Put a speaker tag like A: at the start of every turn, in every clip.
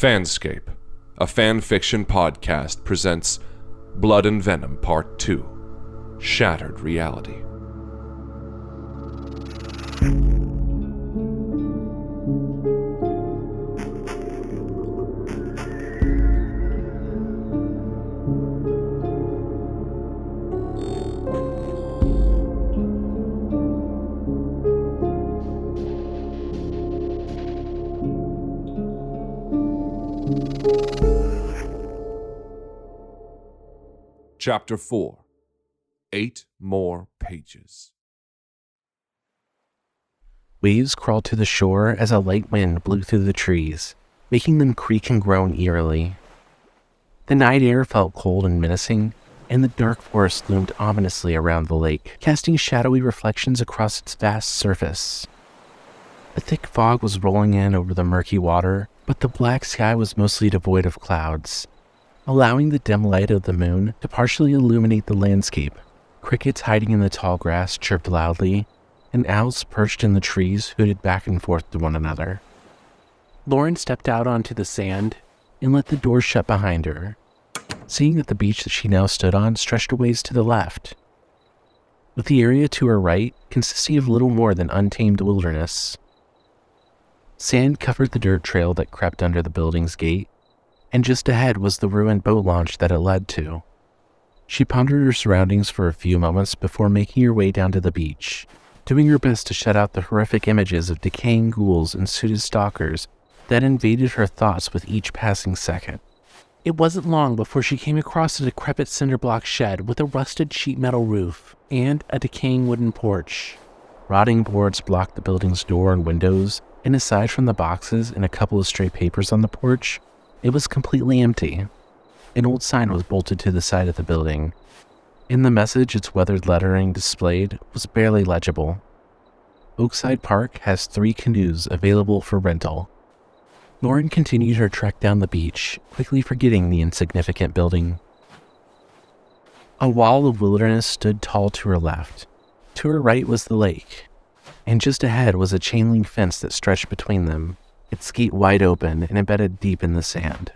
A: FanScape, a fan fiction podcast, presents Blood and Venom Part 2, Shattered Reality. Chapter 4. 8 more pages.
B: Waves crawled to the shore as a light wind blew through the trees, making them creak and groan eerily. The night air felt cold and menacing, and the dark forest loomed ominously around the lake, casting shadowy reflections across its vast surface. A thick fog was rolling in over the murky water, but the black sky was mostly devoid of clouds, allowing the dim light of the moon to partially illuminate the landscape. Crickets hiding in the tall grass chirped loudly, and owls perched in the trees hooted back and forth to one another. Lauren stepped out onto the sand and let the door shut behind her, seeing that the beach that she now stood on stretched a ways to the left, with the area to her right consisting of little more than untamed wilderness. Sand covered the dirt trail that crept under the building's gate, and just ahead was the ruined boat launch that it led to. She pondered her surroundings for a few moments before making her way down to the beach, doing her best to shut out the horrific images of decaying ghouls and suited stalkers that invaded her thoughts with each passing second. It wasn't long before she came across a decrepit cinder block shed with a rusted sheet metal roof and a decaying wooden porch. Rotting boards blocked the building's door and windows, and aside from the boxes and a couple of stray papers on the porch, it was completely empty. An old sign was bolted to the side of the building. In the message, its weathered lettering displayed was barely legible. Oakside Park has 3 canoes available for rental. Lauren continued her trek down the beach, quickly forgetting the insignificant building. A wall of wilderness stood tall to her left. To her right was the lake, and just ahead was a chain link fence that stretched between them, its gate wide open and embedded deep in the sand.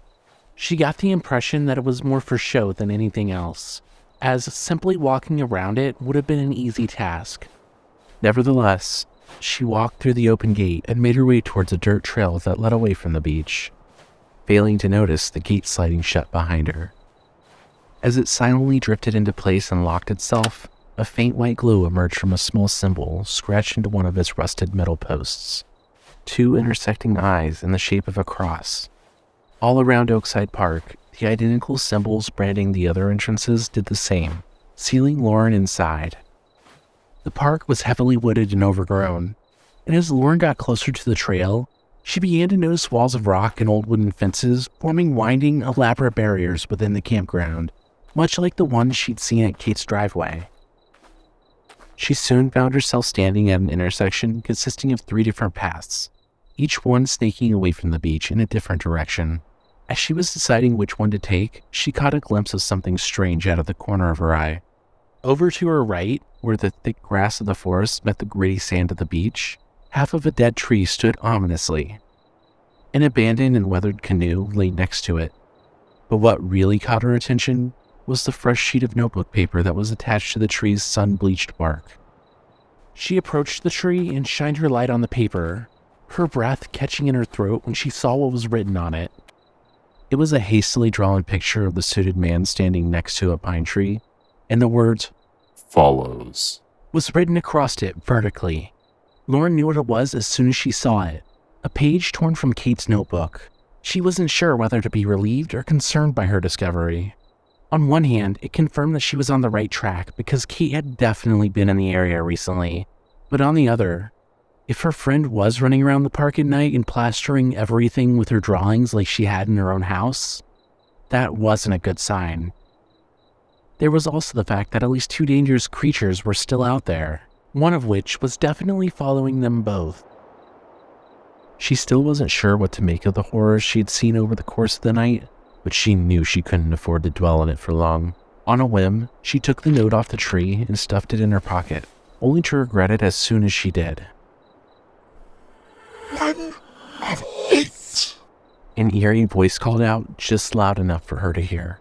B: She got the impression that it was more for show than anything else, as simply walking around it would have been an easy task. Nevertheless, she walked through the open gate and made her way towards a dirt trail that led away from the beach, failing to notice the gate sliding shut behind her. As it silently drifted into place and locked itself, a faint white glow emerged from a small symbol scratched into one of its rusted metal posts. 2 intersecting eyes in the shape of a cross. All around Oakside Park, the identical symbols branding the other entrances did the same, sealing Lauren inside. The park was heavily wooded and overgrown, and as Lauren got closer to the trail, she began to notice walls of rock and old wooden fences forming winding, elaborate barriers within the campground, much like the ones she'd seen at Kate's driveway. She soon found herself standing at an intersection consisting of 3 different paths, each one snaking away from the beach in a different direction. As she was deciding which one to take, she caught a glimpse of something strange out of the corner of her eye. Over to her right, where the thick grass of the forest met the gritty sand of the beach, half of a dead tree stood ominously. An abandoned and weathered canoe lay next to it. But what really caught her attention was the fresh sheet of notebook paper that was attached to the tree's sun-bleached bark. She approached the tree and shined her light on the paper, her breath catching in her throat when she saw what was written on it. It was a hastily drawn picture of the suited man standing next to a pine tree, and the words, "follows," was written across it vertically. Lauren knew what it was as soon as she saw it, a page torn from Kate's notebook. She wasn't sure whether to be relieved or concerned by her discovery. On one hand, it confirmed that she was on the right track because Kate had definitely been in the area recently, but on the other, if her friend was running around the park at night and plastering everything with her drawings like she had in her own house, that wasn't a good sign. There was also the fact that at least 2 dangerous creatures were still out there, one of which was definitely following them both. She still wasn't sure what to make of the horrors she had seen over the course of the night, but she knew she couldn't afford to dwell on it for long. On a whim, she took the note off the tree and stuffed it in her pocket, only to regret it as soon as she did.
C: 1 of 8.
B: An eerie voice called out just loud enough for her to hear.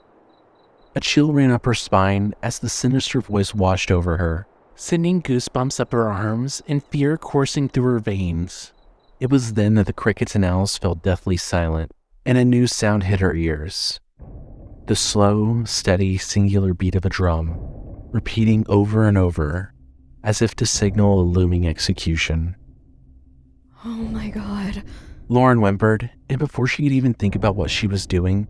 B: A chill ran up her spine as the sinister voice washed over her, sending goosebumps up her arms and fear coursing through her veins. It was then that the crickets and owls fell deathly silent, and a new sound hit her ears. The slow, steady, singular beat of a drum, repeating over and over, as if to signal a looming execution.
C: Oh my God.
B: Lauren whimpered, and before she could even think about what she was doing,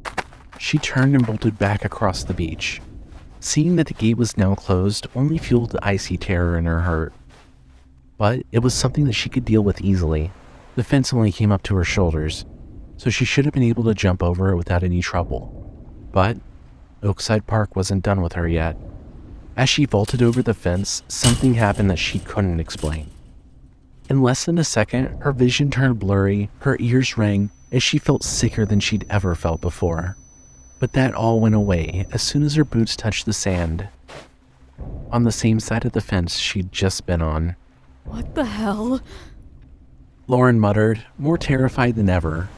B: she turned and bolted back across the beach. Seeing that the gate was now closed only fueled the icy terror in her heart. But it was something that she could deal with easily. The fence only came up to her shoulders, so she should have been able to jump over it without any trouble. But Oakside Park wasn't done with her yet. As she vaulted over the fence, something happened that she couldn't explain. In less than a second, her vision turned blurry, her ears rang, as she felt sicker than she'd ever felt before. But that all went away as soon as her boots touched the sand, on the same side of the fence she'd just been on.
C: What the hell?
B: Lauren muttered, more terrified than ever.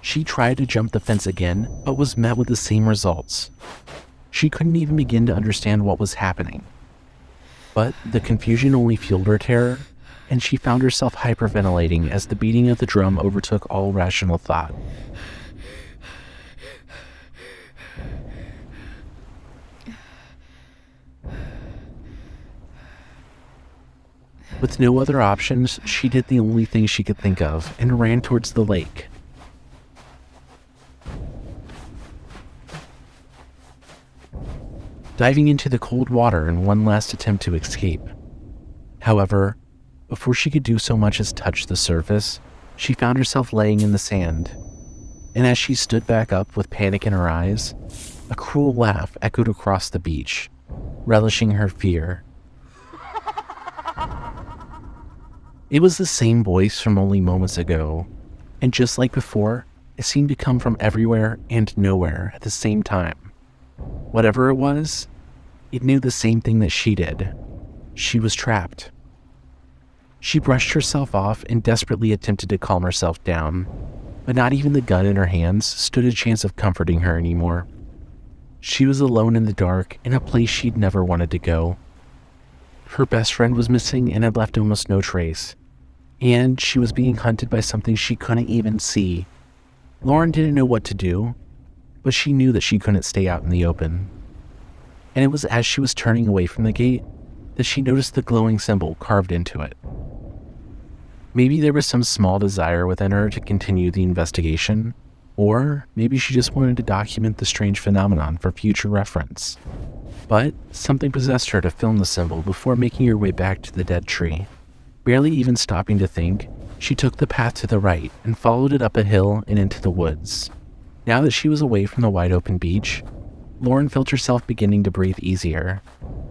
B: She tried to jump the fence again, but was met with the same results. She couldn't even begin to understand what was happening. But the confusion only fueled her terror, and she found herself hyperventilating as the beating of the drum overtook all rational thought. With no other options, she did the only thing she could think of and ran towards the lake. Diving into the cold water in one last attempt to escape. However, before she could do so much as touch the surface, she found herself laying in the sand. And as she stood back up with panic in her eyes, a cruel laugh echoed across the beach, relishing her fear. It was the same voice from only moments ago, and just like before, it seemed to come from everywhere and nowhere at the same time. Whatever it was, it knew the same thing that she did. She was trapped. She brushed herself off and desperately attempted to calm herself down, but not even the gun in her hands stood a chance of comforting her anymore. She was alone in the dark in a place she'd never wanted to go. Her best friend was missing and had left almost no trace, and she was being hunted by something she couldn't even see. Lauren didn't know what to do, but she knew that she couldn't stay out in the open. And it was as she was turning away from the gate that she noticed the glowing symbol carved into it. Maybe there was some small desire within her to continue the investigation, or maybe she just wanted to document the strange phenomenon for future reference. But something possessed her to film the symbol before making her way back to the dead tree. Barely even stopping to think, she took the path to the right and followed it up a hill and into the woods. Now that she was away from the wide open beach, Lauren felt herself beginning to breathe easier.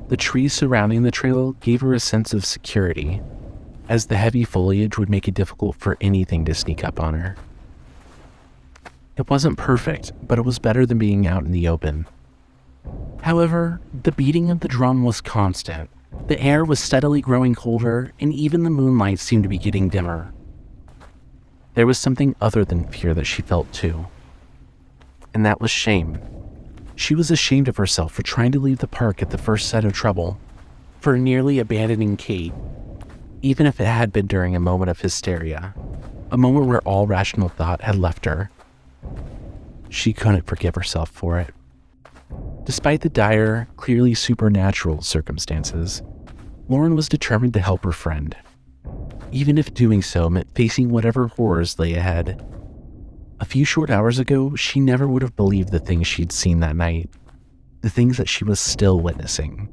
B: The trees surrounding the trail gave her a sense of security, as the heavy foliage would make it difficult for anything to sneak up on her. It wasn't perfect, but it was better than being out in the open. However, the beating of the drum was constant. The air was steadily growing colder, and even the moonlight seemed to be getting dimmer. There was something other than fear that she felt too, and that was shame. She was ashamed of herself for trying to leave the park at the first sign of trouble, for nearly abandoning Kate, even if it had been during a moment of hysteria, a moment where all rational thought had left her. She couldn't forgive herself for it. Despite the dire, clearly supernatural circumstances, Lauren was determined to help her friend, even if doing so meant facing whatever horrors lay ahead. A few short hours ago, she never would have believed the things she'd seen that night, the things that she was still witnessing.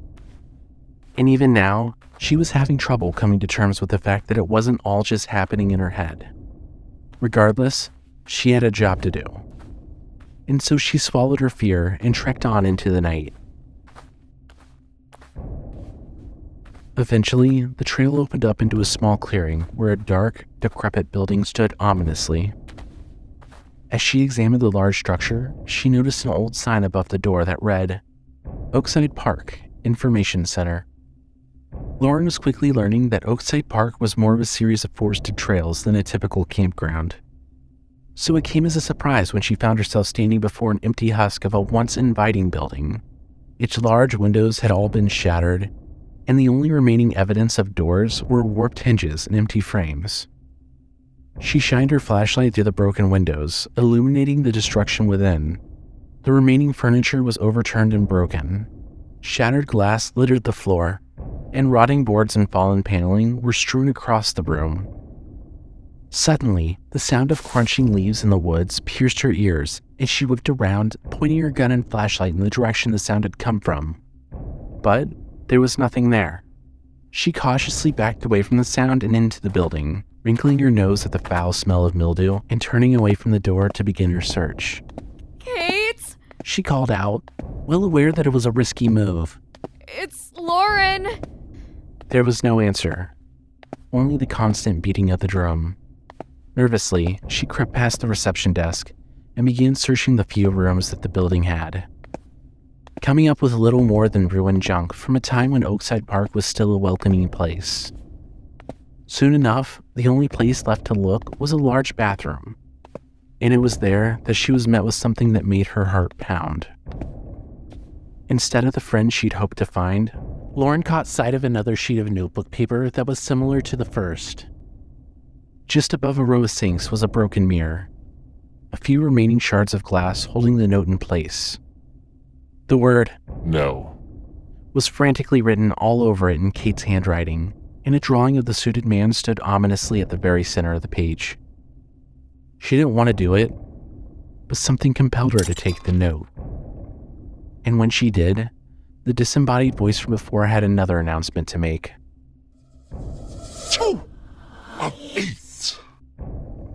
B: And even now, she was having trouble coming to terms with the fact that it wasn't all just happening in her head. Regardless, she had a job to do. And so she swallowed her fear and trekked on into the night. Eventually, the trail opened up into a small clearing where a dark, decrepit building stood ominously. As she examined the large structure, she noticed an old sign above the door that read, Oakside Park, Information Center. Lauren was quickly learning that Oakside Park was more of a series of forested trails than a typical campground. So it came as a surprise when she found herself standing before an empty husk of a once inviting building. Its large windows had all been shattered, and the only remaining evidence of doors were warped hinges and empty frames. She shined her flashlight through the broken windows, illuminating the destruction within. The remaining furniture was overturned and broken. Shattered glass littered the floor, and rotting boards and fallen paneling were strewn across the room. Suddenly, the sound of crunching leaves in the woods pierced her ears, and she whipped around, pointing her gun and flashlight in the direction the sound had come from. But there was nothing there. She cautiously backed away from the sound and into the building, wrinkling her nose at the foul smell of mildew and turning away from the door to begin her search.
C: Kate?
B: She called out, well aware that it was a risky move.
C: It's Lauren.
B: There was no answer, only the constant beating of the drum. Nervously, she crept past the reception desk and began searching the few rooms that the building had, coming up with little more than ruined junk from a time when Oakside Park was still a welcoming place. Soon enough, the only place left to look was a large bathroom, and it was there that she was met with something that made her heart pound. Instead of the friend she'd hoped to find, Lauren caught sight of another sheet of notebook paper that was similar to the first. Just above a row of sinks was a broken mirror, a few remaining shards of glass holding the note in place. The word
A: No
B: was frantically written all over it in Kate's handwriting, and a drawing of the suited man stood ominously at the very center of the page. She didn't want to do it, but something compelled her to take the note. And when she did, the disembodied voice from before had another announcement to make.
D: 2 of 8.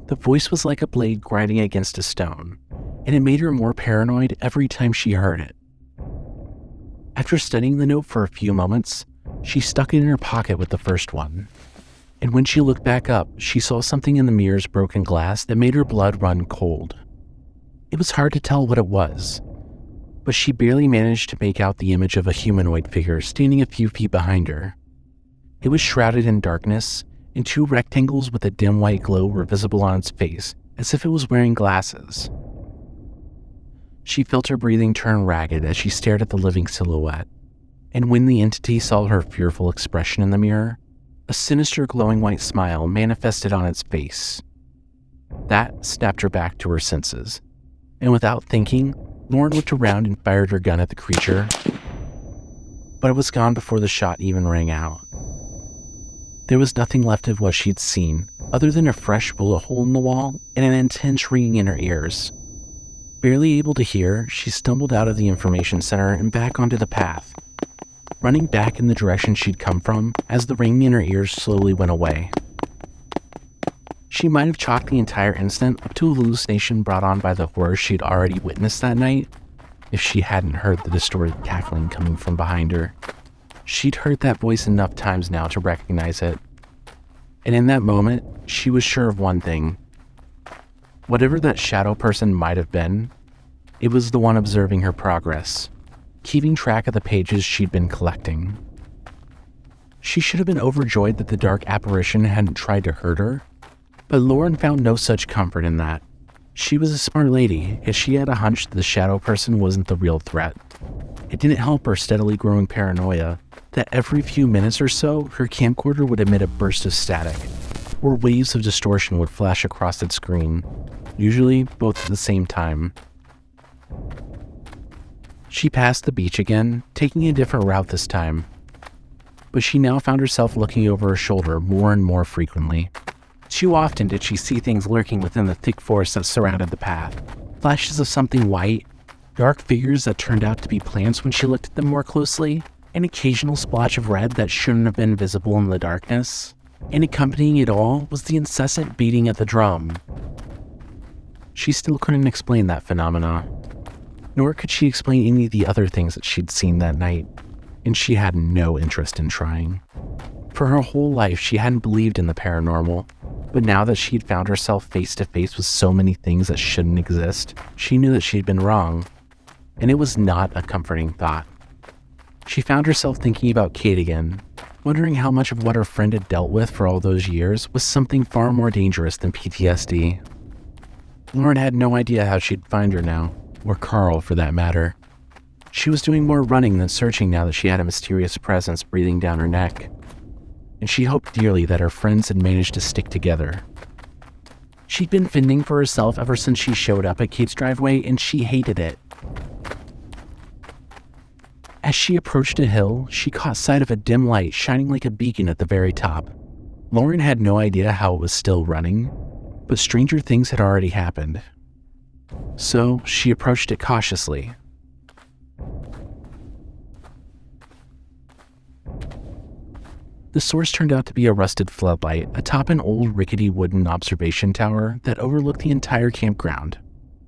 B: The voice was like a blade grinding against a stone, and it made her more paranoid every time she heard it. After studying the note for a few moments, she stuck it in her pocket with the first one. And when she looked back up, she saw something in the mirror's broken glass that made her blood run cold. It was hard to tell what it was, but she barely managed to make out the image of a humanoid figure standing a few feet behind her. It was shrouded in darkness, and 2 rectangles with a dim white glow were visible on its face, as if it was wearing glasses. She felt her breathing turn ragged as she stared at the living silhouette, and when the entity saw her fearful expression in the mirror, a sinister glowing white smile manifested on its face. That snapped her back to her senses, and without thinking, Lauren looked around and fired her gun at the creature, but it was gone before the shot even rang out. There was nothing left of what she'd seen, other than a fresh bullet hole in the wall and an intense ringing in her ears. Barely able to hear, she stumbled out of the information center and back onto the path, running back in the direction she'd come from as the ringing in her ears slowly went away. She might have chalked the entire incident up to a hallucination brought on by the horror she'd already witnessed that night, if she hadn't heard the distorted cackling coming from behind her. She'd heard that voice enough times now to recognize it. And in that moment, she was sure of one thing. Whatever that shadow person might have been, it was the one observing her progress, keeping track of the pages she'd been collecting. She should have been overjoyed that the dark apparition hadn't tried to hurt her, but Lauren found no such comfort in that. She was a smart lady, as she had a hunch that the shadow person wasn't the real threat. It didn't help her steadily growing paranoia that every few minutes or so, her camcorder would emit a burst of static, or waves of distortion would flash across its screen, usually both at the same time. She passed the beach again, taking a different route this time, but she now found herself looking over her shoulder more and more frequently. Too often did she see things lurking within the thick forest that surrounded the path, flashes of something white, dark figures that turned out to be plants when she looked at them more closely, an occasional splotch of red that shouldn't have been visible in the darkness, and accompanying it all was the incessant beating of the drum. She still couldn't explain that phenomena, nor could she explain any of the other things that she'd seen that night, and she had no interest in trying. For her whole life, she hadn't believed in the paranormal, but now that she'd found herself face to face with so many things that shouldn't exist, she knew that she'd been wrong, and it was not a comforting thought. She found herself thinking about Kate again, wondering how much of what her friend had dealt with for all those years was something far more dangerous than PTSD. Lauren had no idea how she'd find her now, or Carl for that matter. She was doing more running than searching now that she had a mysterious presence breathing down her neck, and she hoped dearly that her friends had managed to stick together. She'd been fending for herself ever since she showed up at Kate's driveway, and she hated it. As she approached a hill, she caught sight of a dim light shining like a beacon at the very top. Lauren had no idea how it was still running, but stranger things had already happened. So she approached it cautiously. The source turned out to be a rusted floodlight atop an old rickety wooden observation tower that overlooked the entire campground.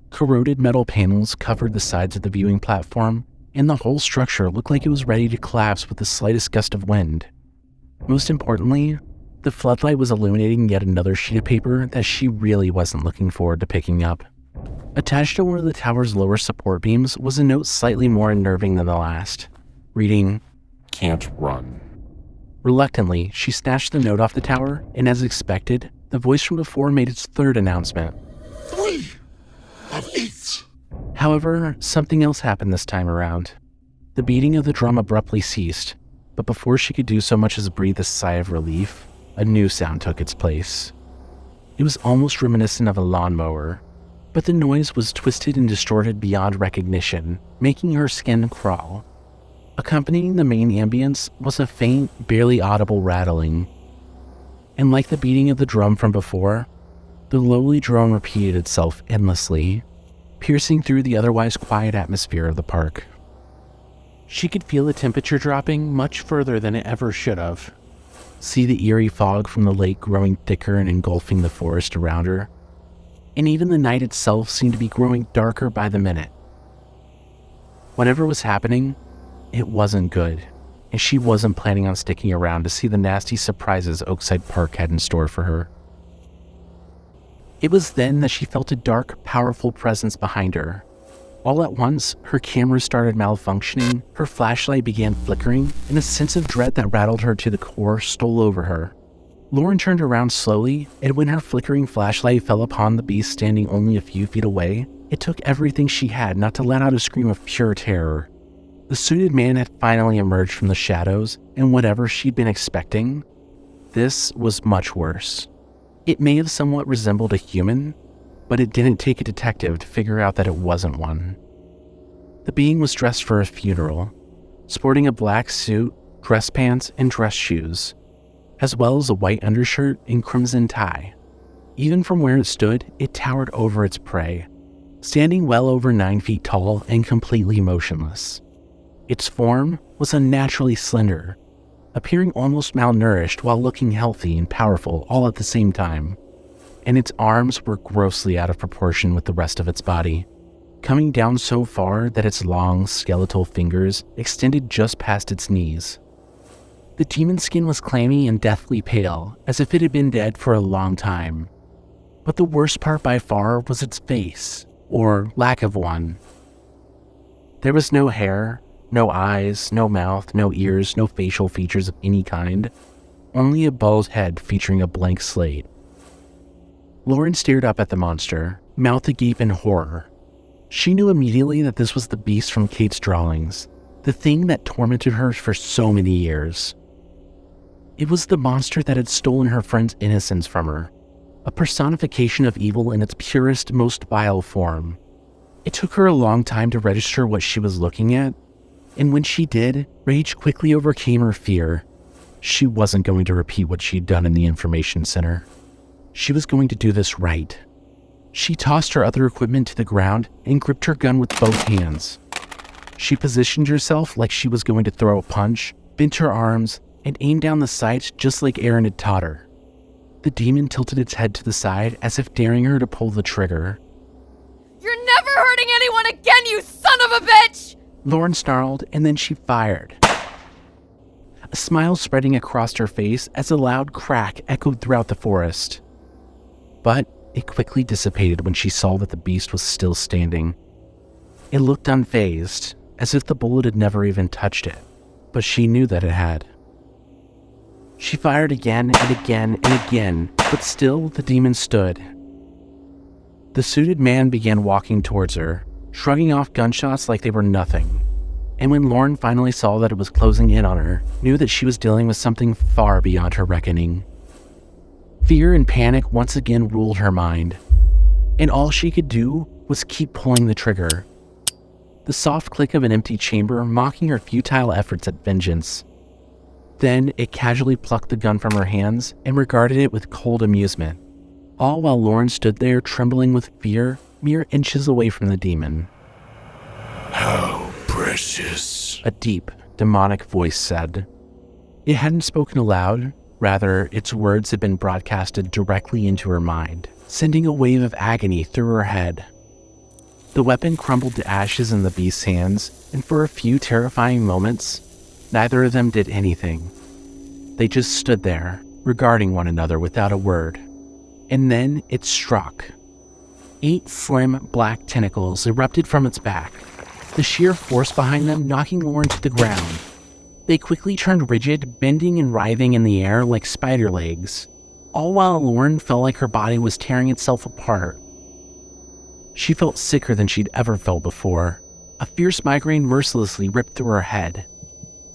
B: Corroded metal panels covered the sides of the viewing platform, and the whole structure looked like it was ready to collapse with the slightest gust of wind. Most importantly, the floodlight was illuminating yet another sheet of paper that she really wasn't looking forward to picking up. Attached to one of the tower's lower support beams was a note slightly more unnerving than the last, reading,
A: "Can't run."
B: Reluctantly, she snatched the note off the tower, and as expected, the voice from before made its third announcement.
D: 3 of 8.
B: However, something else happened this time around. The beating of the drum abruptly ceased, but before she could do so much as breathe a sigh of relief, a new sound took its place. It was almost reminiscent of a lawnmower, but the noise was twisted and distorted beyond recognition, making her skin crawl. Accompanying the main ambience was a faint, barely audible rattling. And like the beating of the drum from before, the lowly drone repeated itself endlessly, piercing through the otherwise quiet atmosphere of the park. She could feel the temperature dropping much further than it ever should have, see the eerie fog from the lake growing thicker and engulfing the forest around her, and even the night itself seemed to be growing darker by the minute. Whatever was happening, it wasn't good, and she wasn't planning on sticking around to see the nasty surprises Oakside Park had in store for her. It was then that she felt a dark, powerful presence behind her. All at once, her camera started malfunctioning, her flashlight began flickering, and a sense of dread that rattled her to the core stole over her. Lauren turned around slowly, and when her flickering flashlight fell upon the beast standing only a few feet away, it took everything she had not to let out a scream of pure terror. The suited man had finally emerged from the shadows, and whatever she'd been expecting, this was much worse. It may have somewhat resembled a human, but it didn't take a detective to figure out that it wasn't one. The being was dressed for a funeral, sporting a black suit, dress pants, and dress shoes, as well as a white undershirt and crimson tie. Even from where it stood, it towered over its prey, standing well over 9 feet tall and completely motionless. Its form was unnaturally slender, appearing almost malnourished while looking healthy and powerful all at the same time, and its arms were grossly out of proportion with the rest of its body, coming down so far that its long, skeletal fingers extended just past its knees. The demon's skin was clammy and deathly pale, as if it had been dead for a long time. But the worst part by far was its face, or lack of one. There was no hair, no eyes, no mouth, no ears, no facial features of any kind, only a bald head featuring a blank slate. Lauren stared up at the monster, mouth agape in horror. She knew immediately that this was the beast from Kate's drawings, the thing that tormented her for so many years. It was the monster that had stolen her friend's innocence from her, a personification of evil in its purest, most vile form. It took her a long time to register what she was looking at, and when she did, rage quickly overcame her fear. She wasn't going to repeat what she'd done in the information center. She was going to do this right. She tossed her other equipment to the ground and gripped her gun with both hands. She positioned herself like she was going to throw a punch, bent her arms, and aimed down the sight just like Aaron had taught her. The demon tilted its head to the side as if daring her to pull the trigger.
C: You're never hurting anyone again, you son of a bitch!
B: Lauren snarled, and then she fired. A smile spreading across her face as a loud crack echoed throughout the forest. But it quickly dissipated when she saw that the beast was still standing. It looked unfazed, as if the bullet had never even touched it, but she knew that it had. She fired again and again and again, but still the demon stood. The suited man began walking towards her, shrugging off gunshots like they were nothing. And when Lauren finally saw that it was closing in on her, knew that she was dealing with something far beyond her reckoning. Fear and panic once again ruled her mind, and all she could do was keep pulling the trigger. The soft click of an empty chamber mocking her futile efforts at vengeance. Then it casually plucked the gun from her hands and regarded it with cold amusement, all while Lauren stood there trembling with fear, mere inches away from the demon.
D: How precious,
B: A deep, demonic voice said. It hadn't spoken aloud, rather, its words had been broadcasted directly into her mind, sending a wave of agony through her head. The weapon crumbled to ashes in the beast's hands, and for a few terrifying moments, neither of them did anything. They just stood there, regarding one another without a word. And then it struck. 8 slim, black tentacles erupted from its back, the sheer force behind them knocking Lauren to the ground. They quickly turned rigid, bending and writhing in the air like spider legs, all while Lauren felt like her body was tearing itself apart. She felt sicker than she'd ever felt before. A fierce migraine mercilessly ripped through her head.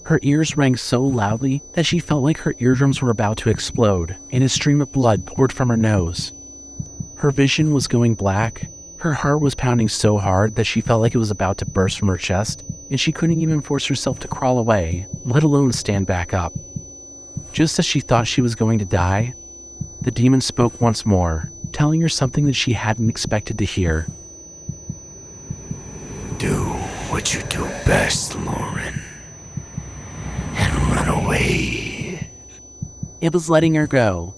B: Her ears rang so loudly that she felt like her eardrums were about to explode, and a stream of blood poured from her nose. Her vision was going black. Her heart was pounding so hard that she felt like it was about to burst from her chest, and she couldn't even force herself to crawl away, let alone stand back up. Just as she thought she was going to die, the demon spoke once more, telling her something that she hadn't expected to hear.
D: do what you do best, Lauren, and run away.
B: It was letting her go,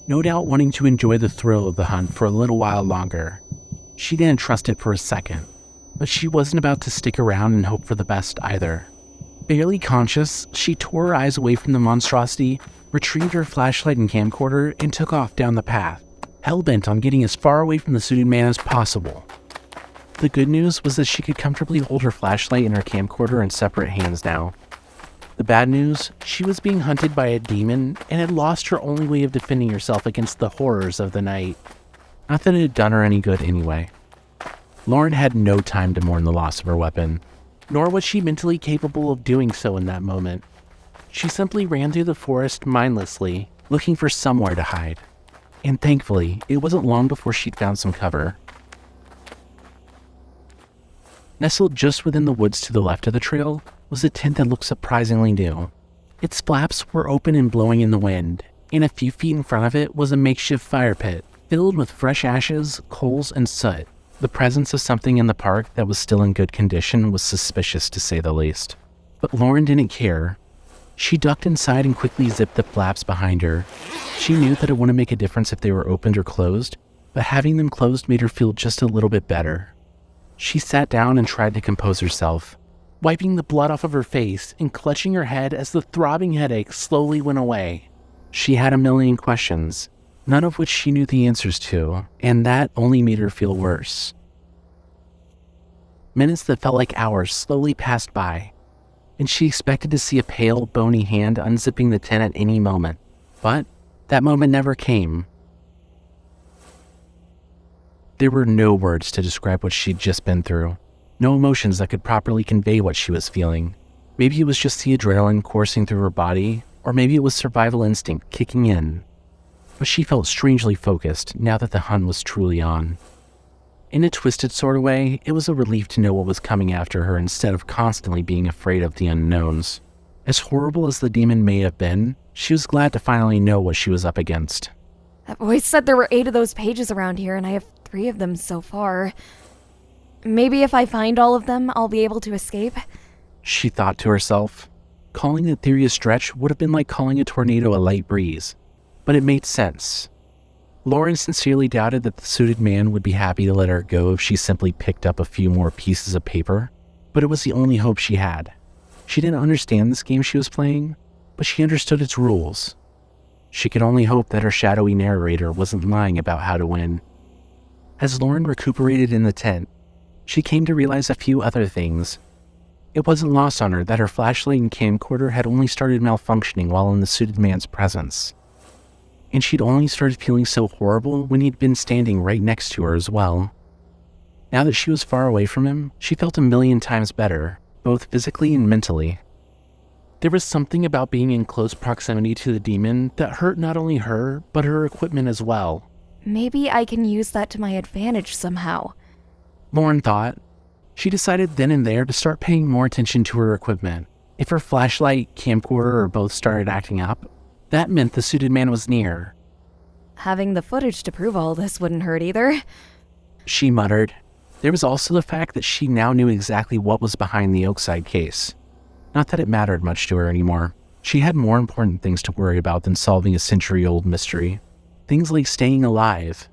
B: no doubt wanting to enjoy the thrill of the hunt for a little while longer. She didn't trust it for a second, but she wasn't about to stick around and hope for the best either. Barely conscious, she tore her eyes away from the monstrosity, retrieved her flashlight and camcorder, and took off down the path, hell-bent on getting as far away from the suited man as possible. The good news was that she could comfortably hold her flashlight and her camcorder in separate hands now. The bad news, she was being hunted by a demon and had lost her only way of defending herself against the horrors of the night. Not that it had done her any good anyway. Lauren had no time to mourn the loss of her weapon, nor was she mentally capable of doing so in that moment. She simply ran through the forest mindlessly, looking for somewhere to hide. And thankfully, it wasn't long before she'd found some cover. Nestled just within the woods to the left of the trail was a tent that looked surprisingly new. Its flaps were open and blowing in the wind, and a few feet in front of it was a makeshift fire pit, filled with fresh ashes, coals, and soot. The presence of something in the park that was still in good condition was suspicious to say the least. But Lauren didn't care. She ducked inside and quickly zipped the flaps behind her. She knew that it wouldn't make a difference if they were opened or closed, but having them closed made her feel just a little bit better. She sat down and tried to compose herself, wiping the blood off of her face and clutching her head as the throbbing headache slowly went away. She had a million questions, none of which she knew the answers to, and that only made her feel worse. Minutes that felt like hours slowly passed by, and she expected to see a pale, bony hand unzipping the tent at any moment, but that moment never came. There were no words to describe what she'd just been through, no emotions that could properly convey what she was feeling. Maybe it was just the adrenaline coursing through her body, or maybe it was survival instinct kicking in. But she felt strangely focused now that the hunt was truly on. In a twisted sort of way, it was a relief to know what was coming after her instead of constantly being afraid of the unknowns. As horrible as the demon may have been, she was glad to finally know what she was up against.
C: That voice said there were 8 of those pages around here, and I have 3 of them so far. Maybe if I find all of them, I'll be able to escape?
B: She thought to herself. Calling the theory a stretch would have been like calling a tornado a light breeze, but it made sense. Lauren sincerely doubted that the suited man would be happy to let her go if she simply picked up a few more pieces of paper, but it was the only hope she had. She didn't understand this game she was playing, but she understood its rules. She could only hope that her shadowy narrator wasn't lying about how to win. As Lauren recuperated in the tent, she came to realize a few other things. It wasn't lost on her that her flashlight and camcorder had only started malfunctioning while in the suited man's presence. and she'd only started feeling so horrible when he'd been standing right next to her as well. Now that she was far away from him, she felt a million times better, both physically and mentally. There was something about being in close proximity to the demon that hurt not only her, but her equipment as well.
C: Maybe I can use that to my advantage somehow.
B: Lauren thought. She decided then and there to start paying more attention to her equipment. If her flashlight, camcorder, or both started acting up, that meant the suited man was near.
C: Having the footage to prove all this wouldn't hurt either.
B: She muttered. There was also the fact that she now knew exactly what was behind the Oakside case. Not that it mattered much to her anymore. She had more important things to worry about than solving a century-old mystery. Things like staying alive.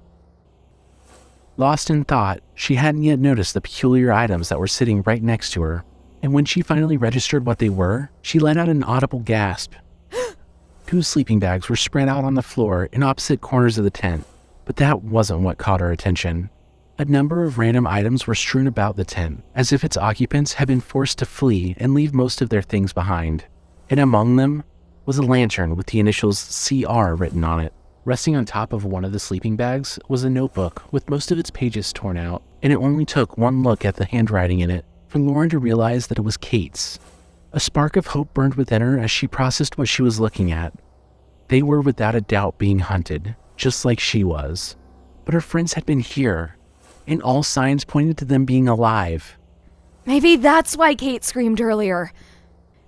B: Lost in thought, she hadn't yet noticed the peculiar items that were sitting right next to her, and when she finally registered what they were, she let out an audible gasp. 2 sleeping bags were spread out on the floor in opposite corners of the tent, but that wasn't what caught her attention. A number of random items were strewn about the tent, as if its occupants had been forced to flee and leave most of their things behind. And among them was a lantern with the initials CR written on it. Resting on top of one of the sleeping bags was a notebook with most of its pages torn out, and it only took one look at the handwriting in it for Lauren to realize that it was Kate's. A spark of hope burned within her as she processed what she was looking at. They were without a doubt being hunted, just like she was. But her friends had been here, and all signs pointed to them being alive.
C: Maybe that's why Kate screamed earlier.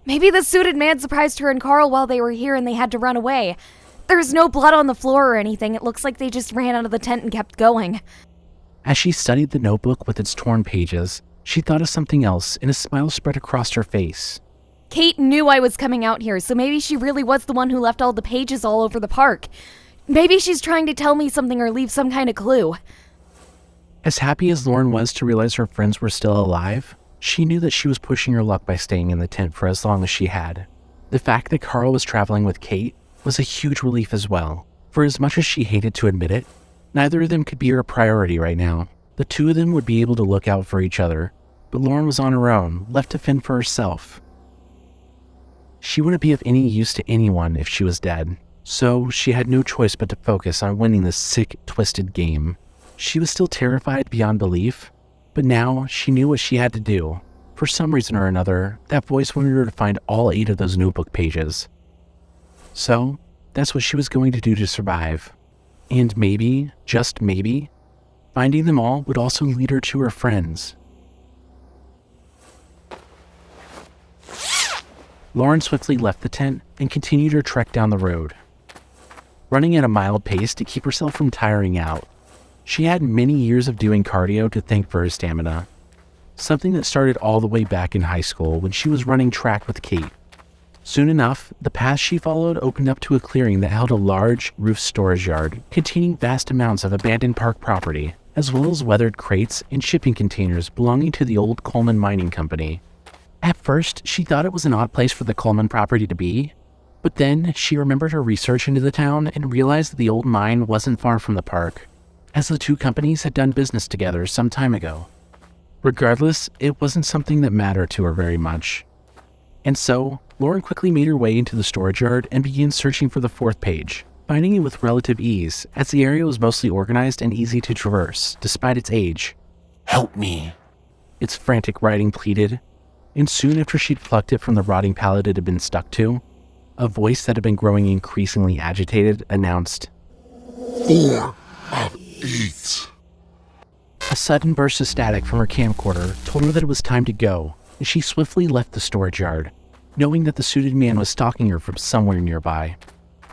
C: Maybe the suited man surprised her and Carl while they were here and they had to run away. There's no blood on the floor or anything. It looks like they just ran out of the tent and kept going.
B: As she studied the notebook with its torn pages, she thought of something else, and a smile spread across her face.
C: Kate knew I was coming out here, so maybe she really was the one who left all the pages all over the park. Maybe she's trying to tell me something or leave some kind of clue.
B: As happy as Lauren was to realize her friends were still alive, she knew that she was pushing her luck by staying in the tent for as long as she had. The fact that Carl was traveling with Kate was a huge relief as well. For as much as she hated to admit it, neither of them could be her priority right now. The two of them would be able to look out for each other, but Lauren was on her own, left to fend for herself. She wouldn't be of any use to anyone if she was dead, so she had no choice but to focus on winning this sick, twisted game. She was still terrified beyond belief, but now she knew what she had to do. For some reason or another, that voice wanted her to find all 8 of those notebook pages. So, that's what she was going to do to survive. And maybe, just maybe, finding them all would also lead her to her friends. Lauren swiftly left the tent and continued her trek down the road, running at a mild pace to keep herself from tiring out. She had many years of doing cardio to thank for her stamina, something that started all the way back in high school when she was running track with Kate. Soon enough, the path she followed opened up to a clearing that held a large roof storage yard containing vast amounts of abandoned park property, as well as weathered crates and shipping containers belonging to the old Coleman Mining Company. At first, she thought it was an odd place for the Coleman property to be, but then she remembered her research into the town and realized that the old mine wasn't far from the park, as the two companies had done business together some time ago. Regardless, it wasn't something that mattered to her very much. And so, Lauren quickly made her way into the storage yard and began searching for the 4th page, finding it with relative ease, as the area was mostly organized and easy to traverse, despite its age.
D: Help me.
B: Its frantic writing pleaded, and soon after she'd plucked it from the rotting pallet it had been stuck to, a voice that had been growing increasingly agitated announced,
D: 4 of 8.
B: A sudden burst of static from her camcorder told her that it was time to go, and she swiftly left the storage yard, knowing that the suited man was stalking her from somewhere nearby.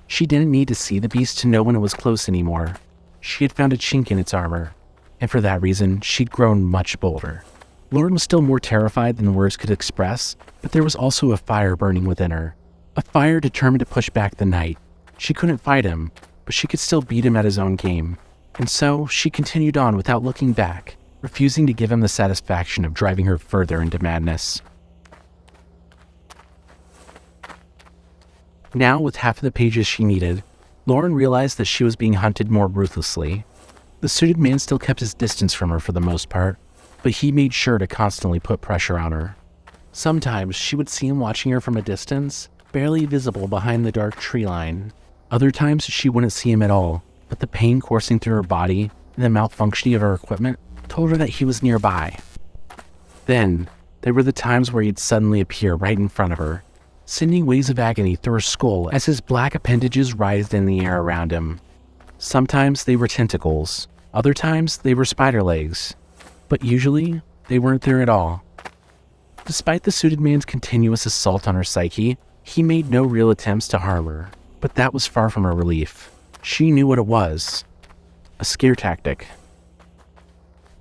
B: She didn't need to see the beast to know when it was close anymore. She had found a chink in its armor, and for that reason, she'd grown much bolder. Lauren was still more terrified than words could express, but there was also a fire burning within her. A fire determined to push back the night. She couldn't fight him, but she could still beat him at his own game. And so, she continued on without looking back, refusing to give him the satisfaction of driving her further into madness. Now, with half of the pages she needed, Lauren realized that she was being hunted more ruthlessly. The suited man still kept his distance from her for the most part, but he made sure to constantly put pressure on her. Sometimes she would see him watching her from a distance, barely visible behind the dark tree line, Other times, she wouldn't see him at all, but the pain coursing through her body and the malfunctioning of her equipment told her that he was nearby. Then, there were the times where he'd suddenly appear right in front of her, sending waves of agony through her skull as his black appendages writhed in the air around him. Sometimes they were tentacles, other times they were spider legs, but usually they weren't there at all. Despite the suited man's continuous assault on her psyche, he made no real attempts to harm her, but that was far from her relief. She knew what it was. A scare tactic.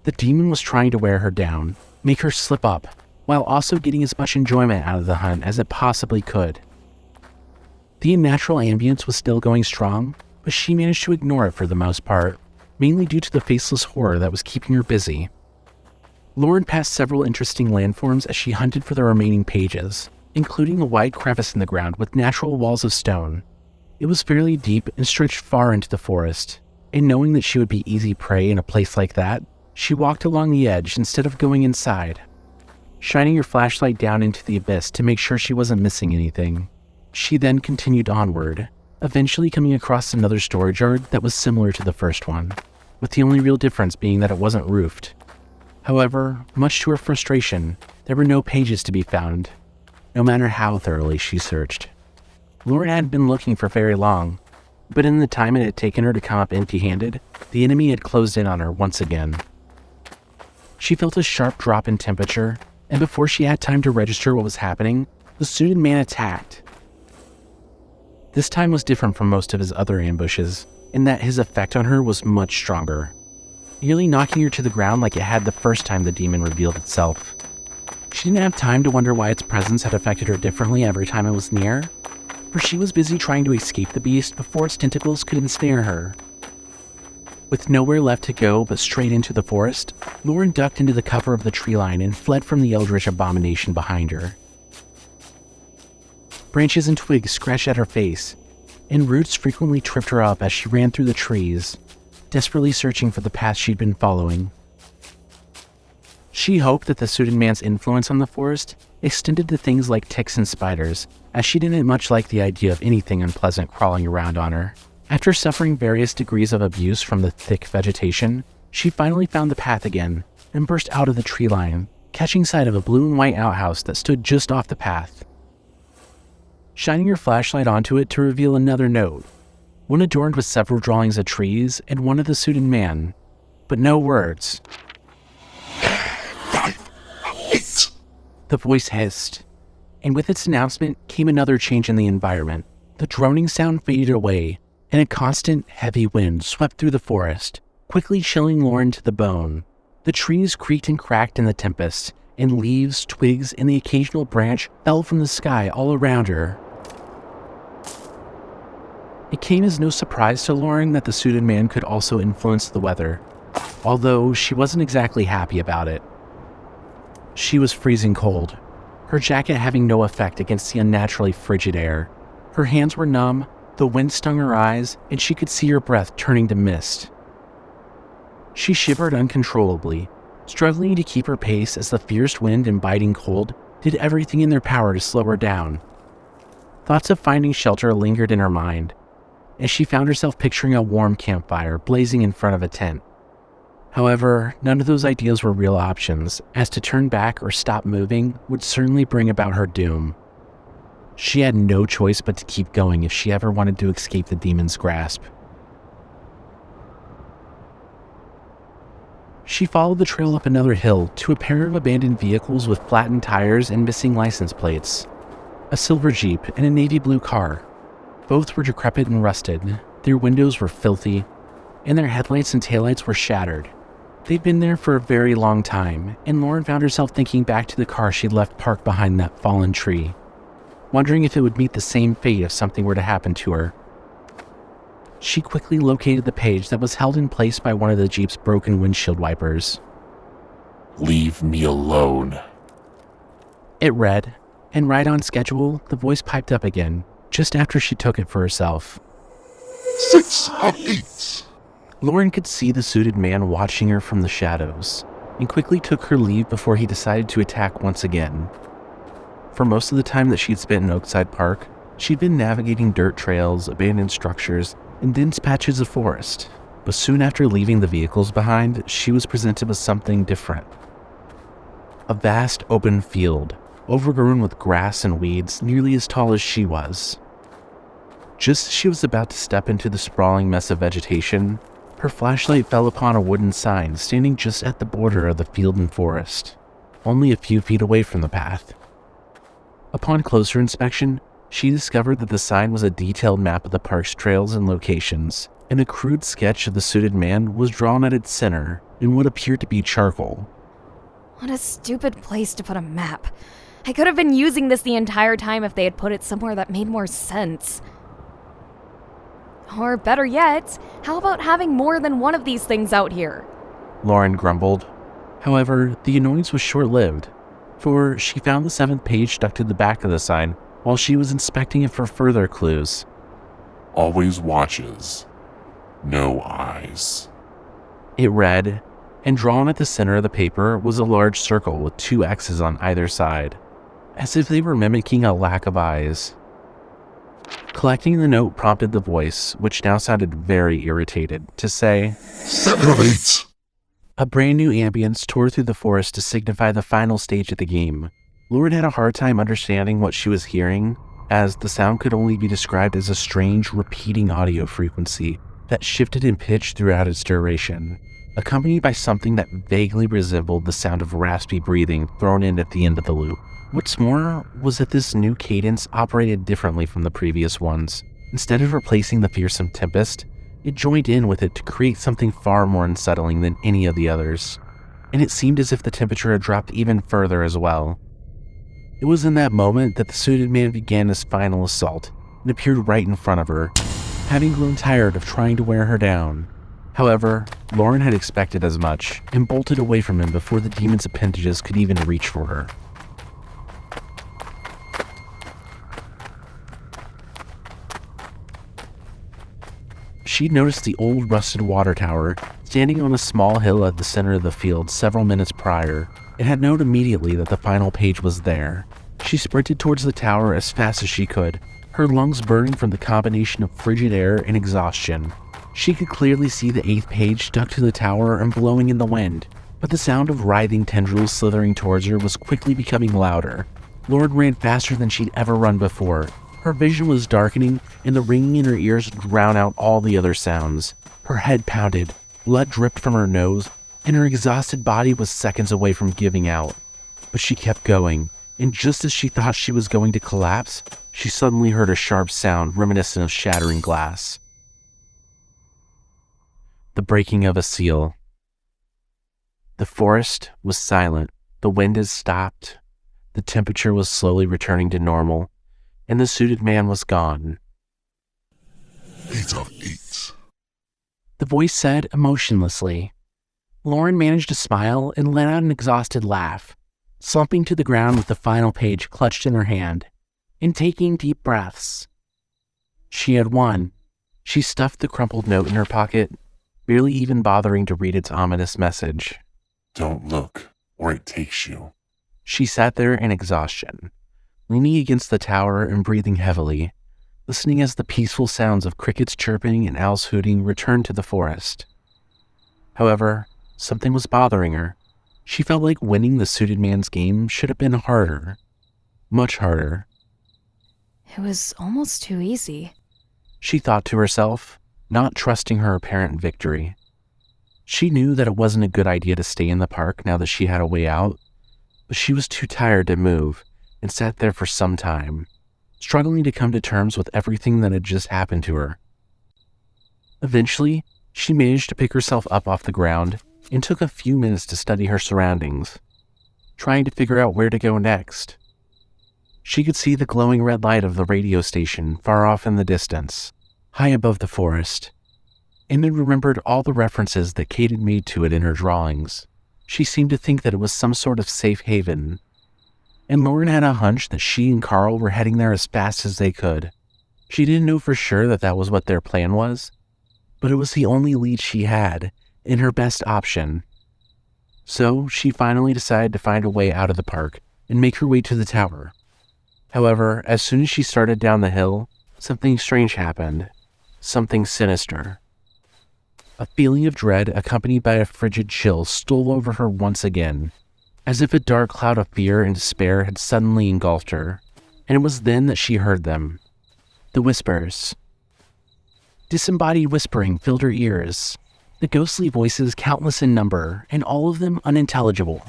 B: The demon was trying to wear her down, make her slip up, while also getting as much enjoyment out of the hunt as it possibly could. The unnatural ambience was still going strong, but she managed to ignore it for the most part, mainly due to the faceless horror that was keeping her busy. Lauren passed several interesting landforms as she hunted for the remaining pages, including a wide crevice in the ground with natural walls of stone. It was fairly deep and stretched far into the forest, and knowing that she would be easy prey in a place like that, she walked along the edge instead of going inside, shining her flashlight down into the abyss to make sure she wasn't missing anything. She then continued onward, eventually coming across another storage yard that was similar to the first one, with the only real difference being that it wasn't roofed. However, much to her frustration, there were no pages to be found, no matter how thoroughly she searched. Lauren hadn't been looking for very long, but in the time it had taken her to come up empty-handed, the enemy had closed in on her once again. She felt a sharp drop in temperature, and before she had time to register what was happening, the suited man attacked. This time was different from most of his other ambushes, in that his effect on her was much stronger, nearly knocking her to the ground like it had the first time the demon revealed itself. She didn't have time to wonder why its presence had affected her differently every time it was near, for she was busy trying to escape the beast before its tentacles could ensnare her. With nowhere left to go but straight into the forest, Lauren ducked into the cover of the tree line and fled from the eldritch abomination behind her. Branches and twigs scratched at her face, and roots frequently tripped her up as she ran through the trees, desperately searching for the path she'd been following. She hoped that the suited man's influence on the forest extended to things like ticks and spiders, as she didn't much like the idea of anything unpleasant crawling around on her. After suffering various degrees of abuse from the thick vegetation, she finally found the path again and burst out of the tree line, catching sight of a blue and white outhouse that stood just off the path. Shining her flashlight onto it to reveal another note, one adorned with several drawings of trees and one of the suited man, but no words.
D: 5, 8.
B: The voice hissed, and with its announcement came another change in the environment. The droning sound faded away, and a constant, heavy wind swept through the forest, quickly chilling Lauren to the bone. The trees creaked and cracked in the tempest, and leaves, twigs, and the occasional branch fell from the sky all around her. It came as no surprise to Lauren that the suited man could also influence the weather, although she wasn't exactly happy about it. She was freezing cold, her jacket having no effect against the unnaturally frigid air. Her hands were numb, the wind stung her eyes, and she could see her breath turning to mist. She shivered uncontrollably, struggling to keep her pace as the fierce wind and biting cold did everything in their power to slow her down. Thoughts of finding shelter lingered in her mind, as she found herself picturing a warm campfire blazing in front of a tent. However, none of those ideas were real options, as to turn back or stop moving would certainly bring about her doom. She had no choice but to keep going if she ever wanted to escape the demon's grasp. She followed the trail up another hill to a pair of abandoned vehicles with flattened tires and missing license plates. A silver Jeep and a navy blue car. Both were decrepit and rusted, their windows were filthy, and their headlights and taillights were shattered. They'd been there for a very long time, and Lauren found herself thinking back to the car she'd left parked behind that fallen tree, wondering if it would meet the same fate if something were to happen to her. She quickly located the page that was held in place by one of the Jeep's broken windshield wipers.
D: Leave me alone.
B: It read, and right on schedule, the voice piped up again, just after she took it for herself.
D: 6 of 8.
B: Lauren could see the suited man watching her from the shadows, and quickly took her leave before he decided to attack once again. For most of the time that she'd spent in Oakside Park, She'd been navigating dirt trails, abandoned structures, and dense patches of forest, but soon after leaving the vehicles behind, she was presented with something different. A vast open field, overgrown with grass and weeds nearly as tall as she was. Just as she was about to step into the sprawling mess of vegetation, her flashlight fell upon a wooden sign standing just at the border of the field and forest, only a few feet away from the path. Upon closer inspection, she discovered that the sign was a detailed map of the park's trails and locations, and a crude sketch of the suited man was drawn at its center in what appeared to be charcoal.
C: What a stupid place to put a map. I could have been using this the entire time if they had put it somewhere that made more sense. Or better yet, how about having more than one of these things out here?
B: Lauren grumbled. However, the annoyance was short-lived, for she found the 7th page stuck to the back of the sign while she was inspecting it for further clues.
D: Always watches. No eyes.
B: It read, and drawn at the center of the paper was a large circle with 2 X's on either side, as if they were mimicking a lack of eyes. Collecting the note prompted the voice, which now sounded very irritated, to say,
D: 7 of 8.
B: A brand new ambience tore through the forest to signify the final stage of the game. Lauren had a hard time understanding what she was hearing, as the sound could only be described as a strange, repeating audio frequency that shifted in pitch throughout its duration, accompanied by something that vaguely resembled the sound of raspy breathing thrown in at the end of the loop. What's more was that this new cadence operated differently from the previous ones. Instead of replacing the fearsome tempest, it joined in with it to create something far more unsettling than any of the others, and it seemed as if the temperature had dropped even further as well. It was in that moment that the suited man began his final assault and appeared right in front of her, having grown tired of trying to wear her down. However, Lauren had expected as much and bolted away from him before the demon's appendages could even reach for her. She'd noticed the old rusted water tower standing on a small hill at the center of the field several minutes prior, and had known immediately that the final page was there. She sprinted towards the tower as fast as she could, her lungs burning from the combination of frigid air and exhaustion. She could clearly see the 8th page stuck to the tower and blowing in the wind, but the sound of writhing tendrils slithering towards her was quickly becoming louder. Lauren ran faster than she'd ever run before. Her vision was darkening, and the ringing in her ears drowned out all the other sounds. Her head pounded, blood dripped from her nose, and her exhausted body was seconds away from giving out. But she kept going, and just as she thought she was going to collapse, she suddenly heard a sharp sound reminiscent of shattering glass. The breaking of a seal. The forest was silent, the wind had stopped, the temperature was slowly returning to normal, and the suited man was gone.
D: 8 of 8.
B: The voice said emotionlessly. Lauren managed to smile and let out an exhausted laugh, slumping to the ground with the final page clutched in her hand, and taking deep breaths. She had won. She stuffed the crumpled note in her pocket, barely even bothering to read its ominous message.
D: Don't look, or it takes you.
B: She sat there in exhaustion, leaning against the tower and breathing heavily, listening as the peaceful sounds of crickets chirping and owls hooting returned to the forest. However, something was bothering her. She felt like winning the suited man's game should have been harder. Much harder.
C: It was almost too easy.
B: She thought to herself, not trusting her apparent victory. She knew that it wasn't a good idea to stay in the park now that she had a way out, but she was too tired to move and sat there for some time, struggling to come to terms with everything that had just happened to her. Eventually, she managed to pick herself up off the ground and took a few minutes to study her surroundings, trying to figure out where to go next. She could see the glowing red light of the radio station far off in the distance, high above the forest, and then remembered all the references that Kate had made to it in her drawings. She seemed to think that it was some sort of safe haven, and Lauren had a hunch that she and Carl were heading there as fast as they could. She didn't know for sure that that was what their plan was, but it was the only lead she had, and her best option. So she finally decided to find a way out of the park and make her way to the tower. However, as soon as she started down the hill, something strange happened. Something sinister. A feeling of dread accompanied by a frigid chill stole over her once again, as if a dark cloud of fear and despair had suddenly engulfed her, and it was then that she heard them. The whispers. Disembodied whispering filled her ears, the ghostly voices countless in number, and all of them unintelligible.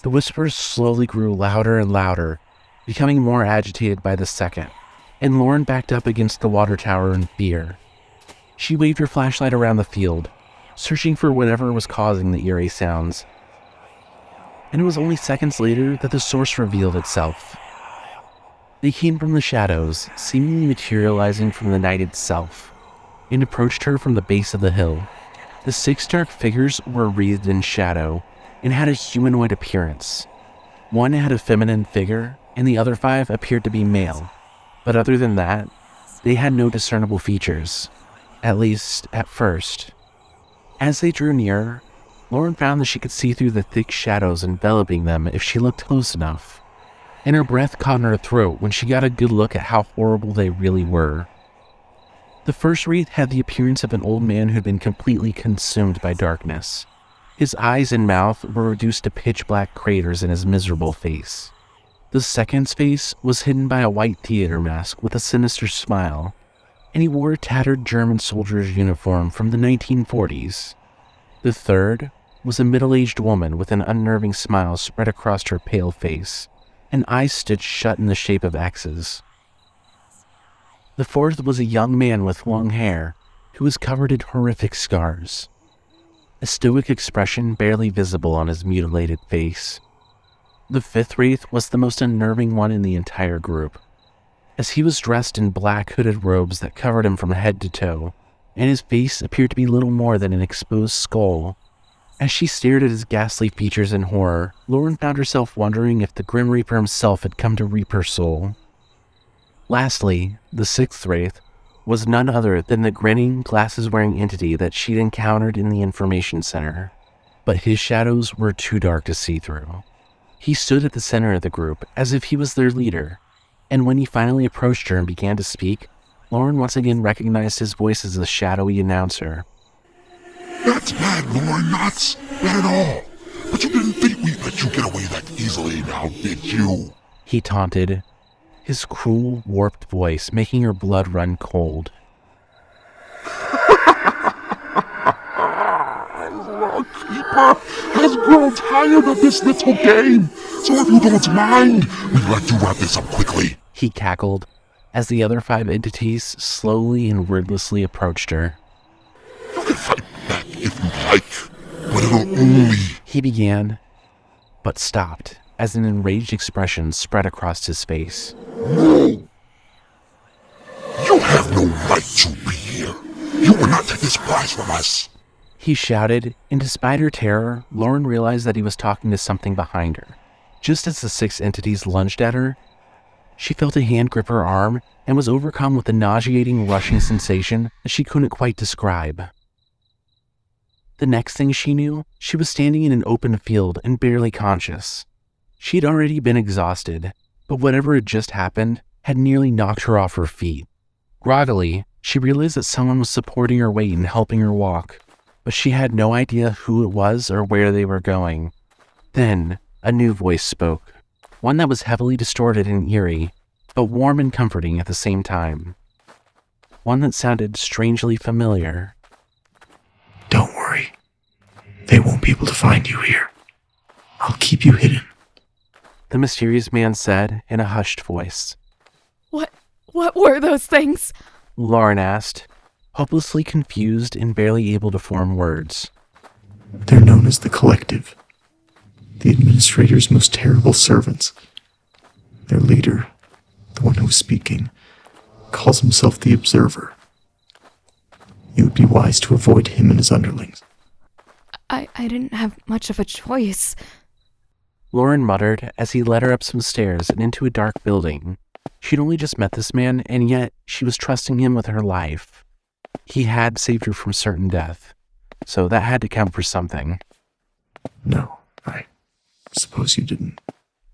B: The whispers slowly grew louder and louder, becoming more agitated by the second, and Lauren backed up against the water tower in fear. She waved her flashlight around the field, searching for whatever was causing the eerie sounds. And it was only seconds later that the source revealed itself. They came from the shadows, seemingly materializing from the night itself, and approached her from the base of the hill. The 6 dark figures were wreathed in shadow and had a humanoid appearance. One had a feminine figure, and the other 5 appeared to be male. But other than that, they had no discernible features. At least, at first. As they drew nearer, Lauren found that she could see through the thick shadows enveloping them if she looked close enough, and her breath caught in her throat when she got a good look at how horrible they really were. The first wraith had the appearance of an old man who had been completely consumed by darkness. His eyes and mouth were reduced to pitch-black craters in his miserable face. The second's face was hidden by a white theater mask with a sinister smile, and he wore a tattered German soldier's uniform from the 1940s. The third was a middle-aged woman with an unnerving smile spread across her pale face, and eyes stitched shut in the shape of X's. The fourth was a young man with long hair, who was covered in horrific scars, a stoic expression barely visible on his mutilated face. The fifth wraith was the most unnerving one in the entire group, as he was dressed in black hooded robes that covered him from head to toe, and his face appeared to be little more than an exposed skull. As she stared at his ghastly features in horror, Lauren found herself wondering if the Grim Reaper himself had come to reap her soul. Lastly, the sixth wraith was none other than the grinning, glasses-wearing entity that she'd encountered in the information center, but his shadows were too dark to see through. He stood at the center of the group as if he was their leader, and when he finally approached her and began to speak, Lauren once again recognized his voice as the shadowy announcer.
D: That's bad, Lauren, not bad at all. But you didn't think we'd let you get away that easily now, did you?
B: He taunted, his cruel, warped voice making her blood run cold.
D: Lord Keeper has grown tired of this little game, so if you don't mind, we'd like to wrap this up quickly.
B: He cackled, as the other 5 entities slowly and wordlessly approached her.
D: You can fight back if you like, but it'll only...
B: He began, but stopped as an enraged expression spread across his face.
D: No! You have no right to be here. You will not take this prize from us.
B: He shouted, and despite her terror, Lauren realized that he was talking to something behind her. Just as the 6 entities lunged at her, she felt a hand grip her arm and was overcome with a nauseating, rushing sensation that she couldn't quite describe. The next thing she knew, she was standing in an open field and barely conscious. She'd already been exhausted, but whatever had just happened had nearly knocked her off her feet. Groggily, she realized that someone was supporting her weight and helping her walk, but she had no idea who it was or where they were going. Then, a new voice spoke, one that was heavily distorted and eerie, but warm and comforting at the same time. One that sounded strangely familiar.
E: Don't worry. They won't be able to find you here. I'll keep you hidden.
B: The mysterious man said in a hushed voice.
C: What were those things?
B: Lauren asked, hopelessly confused and barely able to form words.
E: They're known as the Collective, the Administrator's most terrible servants. Their leader, the one who was speaking, calls himself the Observer. You would be wise to avoid him and his underlings.
C: I didn't have much of a choice.
B: Lauren muttered as he led her up some stairs and into a dark building. She'd only just met this man, and yet she was trusting him with her life. He had saved her from certain death, so that had to count for something.
E: No, I suppose you didn't.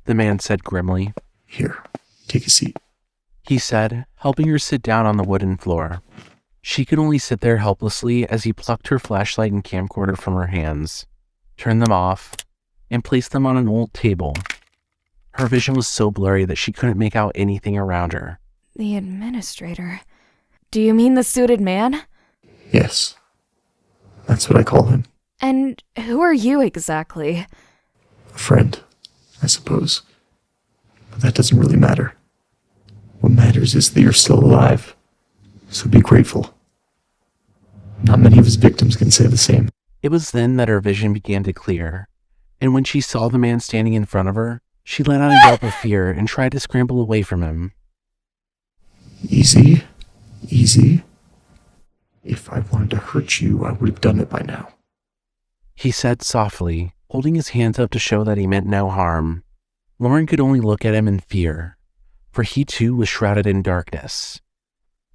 B: the man said grimly.
E: Here, take a seat.
B: He said, helping her sit down on the wooden floor. She could only sit there helplessly as he plucked her flashlight and camcorder from her hands, turned them off, and placed them on an old table. Her vision was so blurry that she couldn't make out anything around her.
C: The administrator. Do you mean the suited man?
E: Yes. That's what I call him.
C: And who are you exactly?
E: A friend, I suppose. But that doesn't really matter. What matters is that you're still alive. So be grateful. Not many of his victims can say the same.
B: It was then that her vision began to clear, and when she saw the man standing in front of her, she let out a yelp of fear and tried to scramble away from him.
E: Easy. Easy. If I wanted to hurt you, I would have done it by now.
B: He said softly, holding his hands up to show that he meant no harm. Lauren could only look at him in fear, for he too was shrouded in darkness.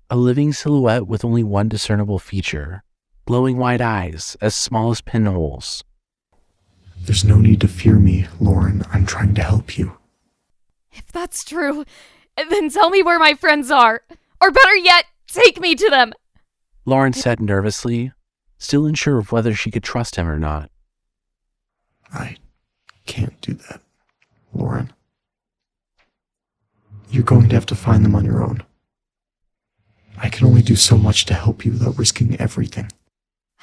B: A living silhouette with only one discernible feature, glowing white eyes as small as pinholes.
E: There's no need to fear me, Lauren. I'm trying to help you.
C: If that's true, then tell me where my friends are. Or better yet, take me to them.
B: Lauren said nervously, still unsure of whether she could trust him or not.
E: I can't do that, Lauren. You're going to have to find them on your own. I can only do so much to help you without risking everything.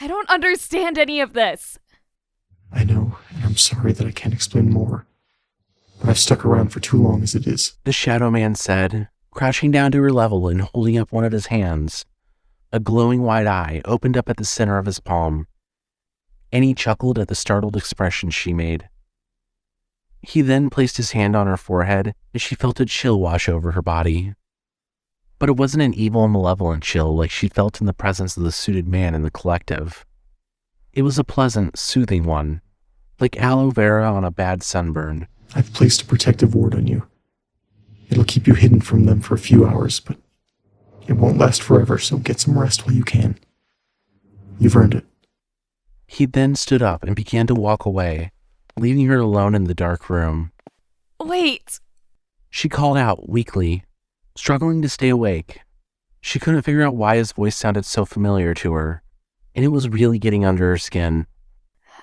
C: I don't understand any of this.
E: I know, and I'm sorry that I can't explain more. But I've stuck around for too long as it is.
B: The shadow man said, crouching down to her level and holding up one of his hands. A glowing white eye opened up at the center of his palm. And he chuckled at the startled expression she made. He then placed his hand on her forehead as she felt a chill wash over her body. But it wasn't an evil and malevolent chill like she felt in the presence of the suited man in the collective. It was a pleasant, soothing one, like aloe vera on a bad sunburn.
E: I've placed a protective ward on you. It'll keep you hidden from them for a few hours, but it won't last forever, so get some rest while you can. You've earned it.
B: He then stood up and began to walk away, leaving her alone in the dark room.
C: Wait.
B: She called out weakly, struggling to stay awake. She couldn't figure out why his voice sounded so familiar to her, and it was really getting under her skin.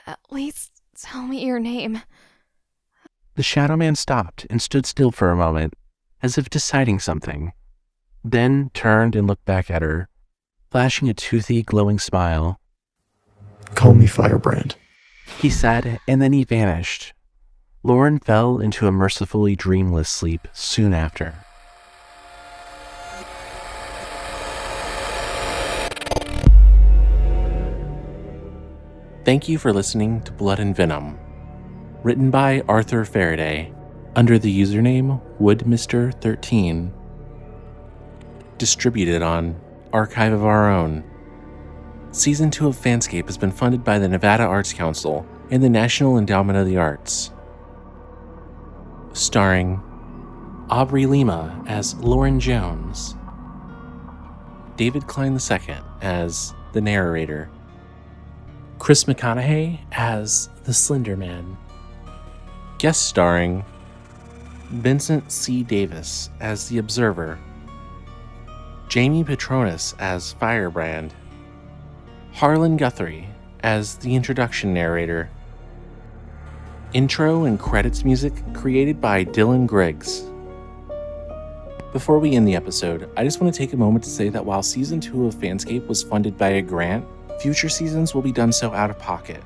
C: At least tell me your name.
B: The shadow man stopped and stood still for a moment, as if deciding something, then turned and looked back at her, flashing a toothy, glowing smile.
E: Call me Firebrand,
B: he said, and then he vanished. Lauren fell into a mercifully dreamless sleep soon after. Thank you for listening to Blood and Venom, written by Arthur Faraday, under the username WoodMr13, distributed on Archive of Our Own. Season 2 of FanScape has been funded by the Nevada Arts Council and the National Endowment of the Arts. Starring Aubrey Lima as Lauren Jones, David Klein II as the narrator, Chris McConaughey as the Slender Man, guest starring Vincent C. Davis as the Observer, Jamie Petronis as Firebrand, Harlan Guthrie as the introduction narrator. Intro and credits music created by Dylan Griggs. Before we end the episode, I just want to take a moment to say that while Season 2 of FanScape was funded by a grant, future seasons will be done so out of pocket.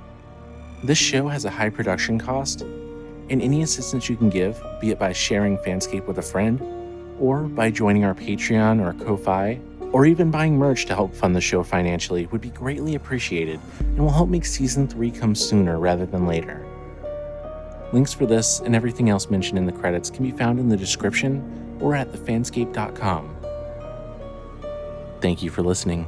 B: This show has a high production cost, and any assistance you can give, be it by sharing FanScape with a friend, or by joining our Patreon or Ko-Fi, or even buying merch to help fund the show financially, would be greatly appreciated and will help make Season 3 come sooner rather than later. Links for this and everything else mentioned in the credits can be found in the description or at thefanscape.com. Thank you for listening.